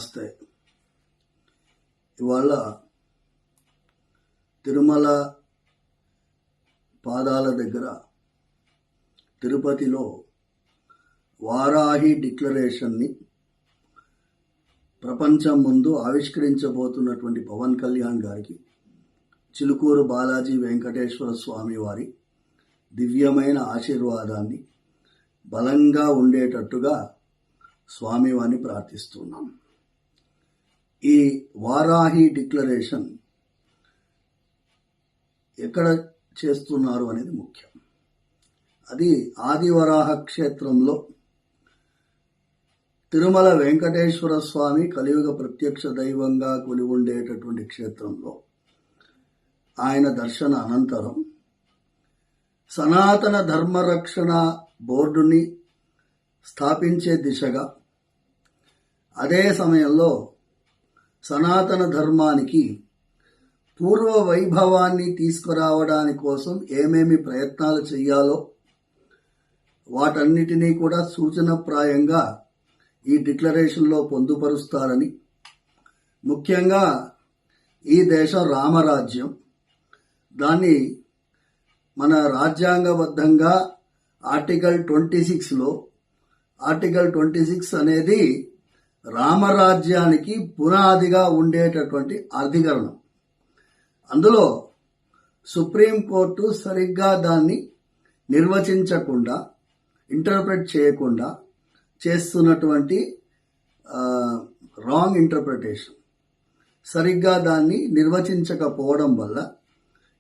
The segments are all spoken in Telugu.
నమస్తే. ఇవాళ తిరుమల పాదాల దగ్గర తిరుపతిలో వారాహి డిక్లరేషన్ని ప్రపంచం ముందు ఆవిష్కరించబోతున్నటువంటి పవన్ కళ్యాణ్ గారికి చిలుకూరు బాలాజీ వెంకటేశ్వర స్వామి వారి దివ్యమైన ఆశీర్వాదాన్ని బలంగా ఉండేటట్టుగా స్వామివారిని ప్రార్థిస్తున్నాం. ఈ వారాహి డిక్లరేషన్ ఎక్కడ చేస్తున్నారు అనేది ముఖ్యం. అది ఆదివరాహ క్షేత్రంలో తిరుమల వెంకటేశ్వర స్వామి కలియుగ ప్రత్యక్ష దైవంగా కొలి ఉండేటటువంటి క్షేత్రంలో ఆయన దర్శన అనంతరం సనాతన ధర్మరక్షణ బోర్డుని స్థాపించే దిశగా, అదే సమయంలో సనాతన ధర్మానికి పూర్వ వైభవాన్ని తీసుకురావడాని కోసం ఏమేమి ప్రయత్నాలు చేయాలో వాటన్నిటినీ కూడా సూచనప్రాయంగా ఈ డిక్లరేషన్లో పొందుపరుస్తారని, ముఖ్యంగా ఈ దేశం రామరాజ్యం, దాన్ని మన రాజ్యాంగబద్ధంగా ఆర్టికల్ 26లో ఆర్టికల్ 26 అనేది రామరాజ్యానికి పునాదిగా ఉండేటటువంటి అధికరణం. అందులో సుప్రీంకోర్టు సరిగ్గా దాన్ని నిర్వచించకుండా, ఇంటర్ప్రెట్ చేయకుండా చేస్తున్నటువంటి రాంగ్ ఇంటర్ప్రిటేషన్, సరిగ్గా దాన్ని నిర్వచించకపోవడం వల్ల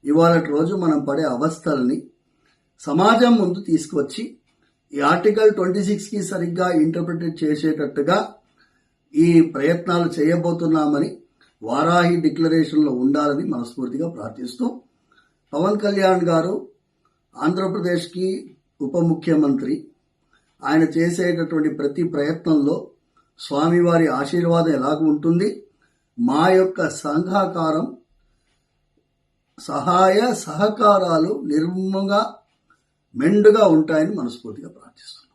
ఇవాళ రోజు మనం పడే అవస్థల్ని సమాజం ముందు తీసుకొచ్చి ఈ ఆర్టికల్ 26కి సరిగ్గా ఇంటర్ప్రిటేట్ చేసేటట్టుగా ఈ ప్రయత్నాలు చేయబోతున్నామని వారాహి డిక్లరేషన్లో ఉండాలని మనస్ఫూర్తిగా ప్రార్థిస్తూ, పవన్ కళ్యాణ్ గారు ఆంధ్రప్రదేశ్కి ఉప ముఖ్యమంత్రి, ఆయన చేసేటటువంటి ప్రతి ప్రయత్నంలో స్వామివారి ఆశీర్వాదం ఎలాగ ఉంటుంది, మా యొక్క సంఘాకారం, సహాయ సహకారాలు నిర్మగా మెండుగా ఉంటాయని మనస్ఫూర్తిగా ప్రార్థిస్తున్నాం.